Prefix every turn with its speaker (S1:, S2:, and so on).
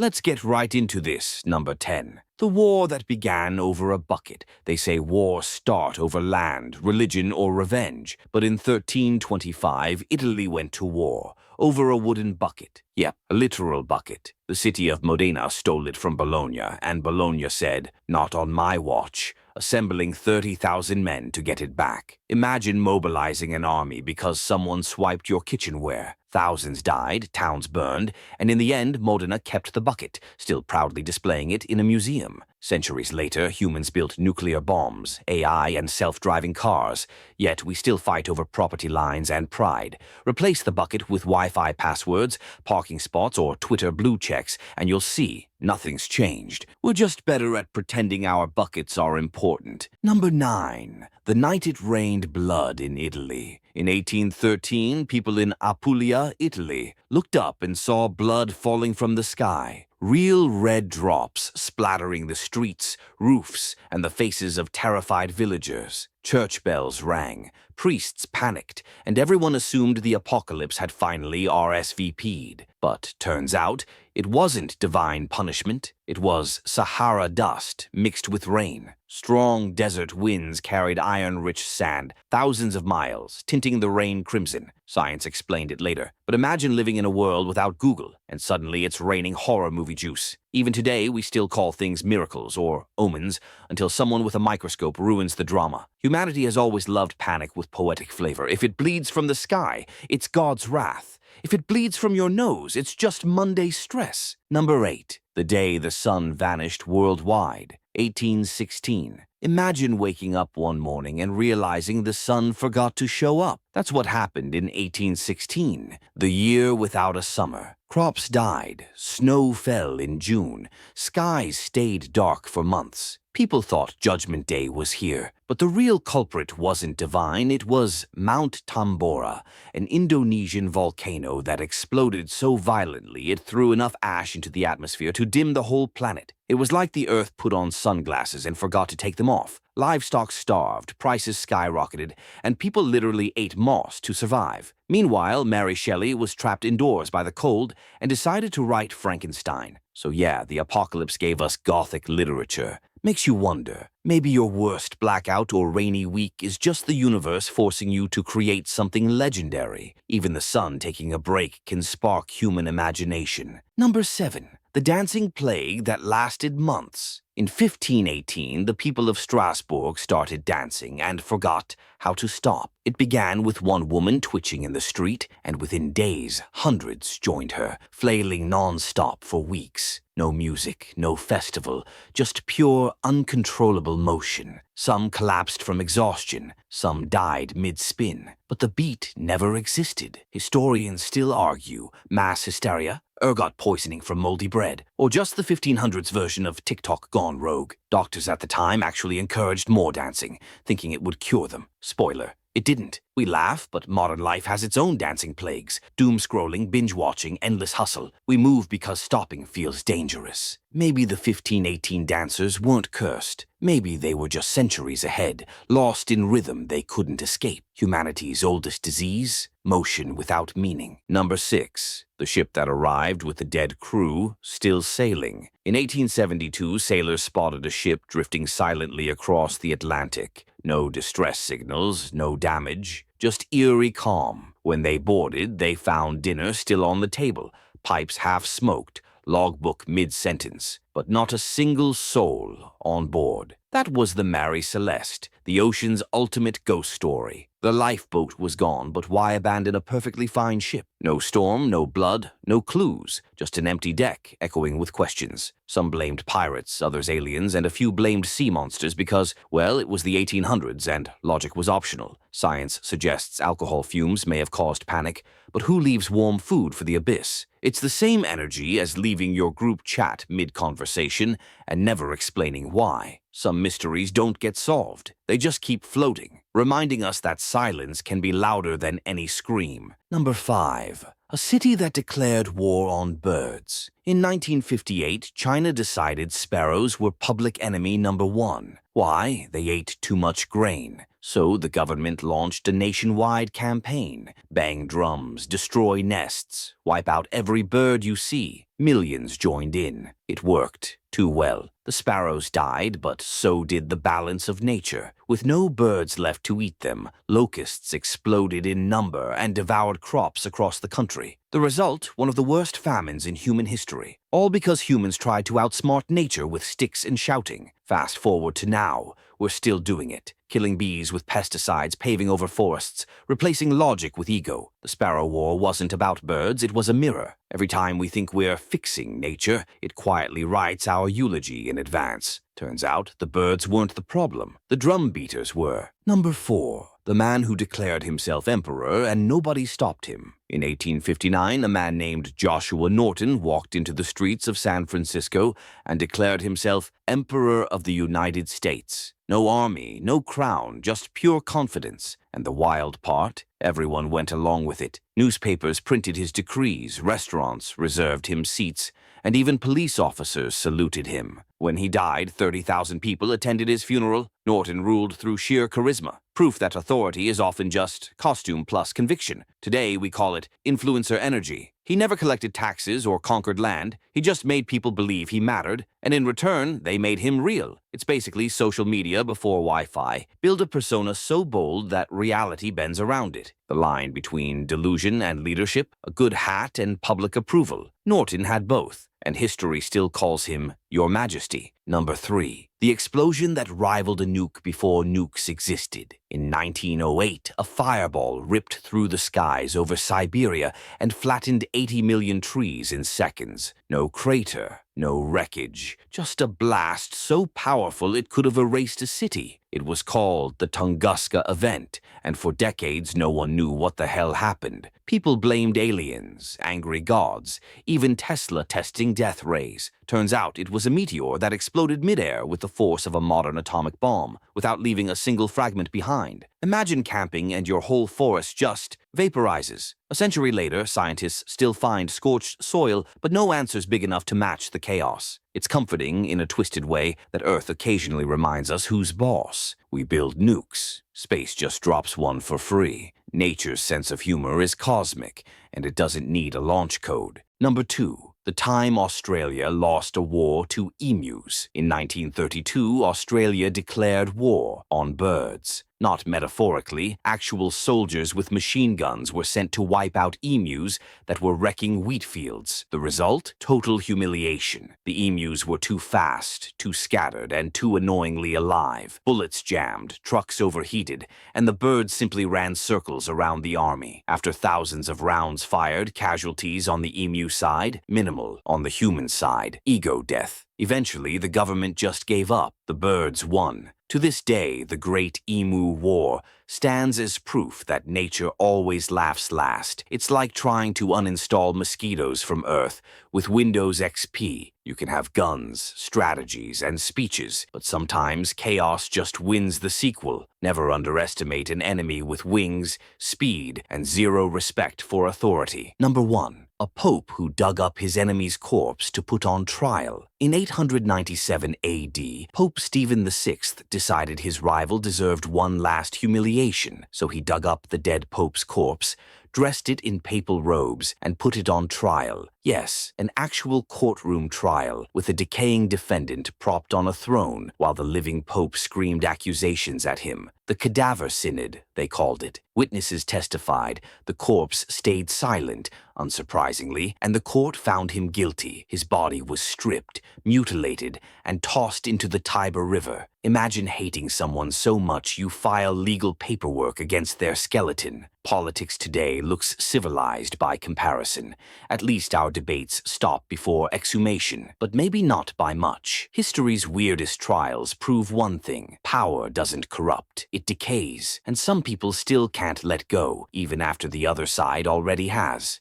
S1: Let's get right into this, number 10. The war that began over a bucket. They say wars start over land, religion, or revenge. But in 1325, Italy went to war over a wooden bucket. Yep, a literal bucket. The city of Modena stole it from Bologna, and Bologna said, "Not on my watch," assembling 30,000 men to get it back. Imagine mobilizing an army because someone swiped your kitchenware. Thousands died, towns burned, and in the end, Modena kept the bucket, still proudly displaying it in a museum. Centuries later, humans built nuclear bombs, AI, and self-driving cars. Yet we still fight over property lines and pride. Replace the bucket with Wi-Fi passwords, parking spots, or Twitter blue checks, and you'll see nothing's changed. We're just better at pretending our buckets are important. Number 9. The night it rained blood in Italy. In 1813, people in Apulia, Italy, looked up and saw blood falling from the sky. Real red drops splattering the streets, roofs, and the faces of terrified villagers. Church bells rang, priests panicked, and everyone assumed the apocalypse had finally RSVP'd. But turns out, it wasn't divine punishment. It was Sahara dust mixed with rain. Strong desert winds carried iron-rich sand thousands of miles, tinting the rain crimson. Science explained it later. But imagine living in a world without Google, and suddenly it's raining horror movie juice. Even today, we still call things miracles or omens until someone with a microscope ruins the drama. Humanity has always loved panic with poetic flavor. If it bleeds from the sky, it's God's wrath. If it bleeds from your nose, it's just Monday stress. Number 8. The day the sun vanished worldwide. 1816. Imagine waking up one morning and realizing the sun forgot to show up. That's what happened in 1816, the year without a summer. Crops died, snow fell in June, skies stayed dark for months. People thought Judgment Day was here, but the real culprit wasn't divine, it was Mount Tambora, an Indonesian volcano that exploded so violently it threw enough ash into the atmosphere to dim the whole planet. It was like the Earth put on sunglasses and forgot to take them off. Livestock starved, prices skyrocketed, and people literally ate moss to survive. Meanwhile, Mary Shelley was trapped indoors by the cold and decided to write Frankenstein. So yeah, the apocalypse gave us Gothic literature. Makes you wonder, maybe your worst blackout or rainy week is just the universe forcing you to create something legendary. Even the sun taking a break can spark human imagination. Number 7. The dancing plague that lasted months. In 1518, the people of Strasbourg started dancing and forgot how to stop. It began with one woman twitching in the street, and within days, hundreds joined her, flailing non-stop for weeks. No music, no festival, just pure, uncontrollable motion. Some collapsed from exhaustion, some died mid-spin. But the beat never existed. Historians still argue mass hysteria, ergot poisoning from moldy bread, or just the 1500s version of TikTok gone rogue. Doctors at the time actually encouraged more dancing, thinking it would cure them. Spoiler, it didn't. We laugh, but modern life has its own dancing plagues. Doom scrolling, binge watching, endless hustle. We move because stopping feels dangerous. Maybe the 1518 dancers weren't cursed. Maybe they were just centuries ahead, lost in rhythm they couldn't escape. Humanity's oldest disease? Motion without meaning. Number 6. The ship that arrived with the dead crew, still sailing. In 1872, sailors spotted a ship drifting silently across the Atlantic. No distress signals, no damage, just eerie calm. When they boarded, they found dinner still on the table, pipes half smoked, logbook mid-sentence, but not a single soul on board. That was the Mary Celeste, the ocean's ultimate ghost story. The lifeboat was gone, but why abandon a perfectly fine ship? No storm, no blood, no clues, just an empty deck echoing with questions. Some blamed pirates, others aliens, and a few blamed sea monsters because, well, it was the 1800s and logic was optional. Science suggests alcohol fumes may have caused panic, but who leaves warm food for the abyss? It's the same energy as leaving your group chat mid-conversation and never explaining why. Some mysteries don't get solved. They just keep floating, reminding us that silence can be louder than any scream. Number 5. A city that declared war on birds. In 1958, China decided sparrows were public enemy number 1. Why? They ate too much grain. So the government launched a nationwide campaign. Bang drums, destroy nests, wipe out every bird you see. Millions joined in. It worked too well. The sparrows died, but so did the balance of nature. With no birds left to eat them, locusts exploded in number and devoured crops across the country. The result, one of the worst famines in human history. All because humans tried to outsmart nature with sticks and shouting. Fast forward to now, we're still doing it. Killing bees with pesticides, paving over forests, replacing logic with ego. The Sparrow War wasn't about birds, it was a mirror. Every time we think we're fixing nature, it quietly writes our eulogy in advance. Turns out, the birds weren't the problem. The drum beaters were. Number 4. The man who declared himself emperor and nobody stopped him. In 1859, a man named Joshua Norton walked into the streets of San Francisco and declared himself Emperor of the United States. No army, no crown, just pure confidence. And the wild part? Everyone went along with it. Newspapers printed his decrees, restaurants reserved him seats, and even police officers saluted him. When he died, 30,000 people attended his funeral. Norton ruled through sheer charisma, proof that authority is often just costume plus conviction. Today, we call it influencer energy. He never collected taxes or conquered land. He just made people believe he mattered, and in return, they made him real. It's basically social media before Wi-Fi. Build a persona so bold that reality bends around it. The line between delusion and leadership, a good hat and public approval. Norton had both, and history still calls him Your Majesty. Number 3. The explosion that rivaled a nuke before nukes existed. In 1908, a fireball ripped through the skies over Siberia and flattened 80 million trees in seconds. No crater, no wreckage, just a blast so powerful it could have erased a city. It was called the Tunguska event, and for decades no one knew what the hell happened. People blamed aliens, angry gods, even Tesla testing death rays. Turns out it was a meteor that exploded midair with the force of a modern atomic bomb, without leaving a single fragment behind. Imagine camping and your whole forest just vaporizes. A century later, scientists still find scorched soil, but no answers big enough to match the chaos. It's comforting, in a twisted way, that Earth occasionally reminds us who's boss. We build nukes. Space just drops one for free. Nature's sense of humor is cosmic, and it doesn't need a launch code. Number 2. The time Australia lost a war to emus. In 1932, Australia declared war on birds. Not metaphorically, actual soldiers with machine guns were sent to wipe out emus that were wrecking wheat fields. The result? Total humiliation. The emus were too fast, too scattered, and too annoyingly alive. Bullets jammed, trucks overheated, and the birds simply ran circles around the army. After thousands of rounds fired, casualties on the emu side, minimal on the human side. Ego death. Eventually, the government just gave up. The birds won. To this day, the Great Emu War stands as proof that nature always laughs last. It's like trying to uninstall mosquitoes from Earth with Windows XP. You can have guns, strategies, and speeches, but sometimes chaos just wins the sequel. Never underestimate an enemy with wings, speed, and zero respect for authority. Number 1. A pope who dug up his enemy's corpse to put on trial. In 897 AD, Pope Stephen VI decided his rival deserved one last humiliation, so he dug up the dead pope's corpse, dressed it in papal robes, and put it on trial. Yes, an actual courtroom trial, with a decaying defendant propped on a throne while the living pope screamed accusations at him. The cadaver synod, they called it. Witnesses testified, the corpse stayed silent, unsurprisingly, and the court found him guilty. His body was stripped, mutilated, and tossed into the Tiber River. Imagine hating someone so much you file legal paperwork against their skeleton. Politics today looks civilized by comparison. At least our debates stop before exhumation, but maybe not by much. History's weirdest trials prove one thing: power doesn't corrupt, it decays, and some people still can't let go, even after the other side already has.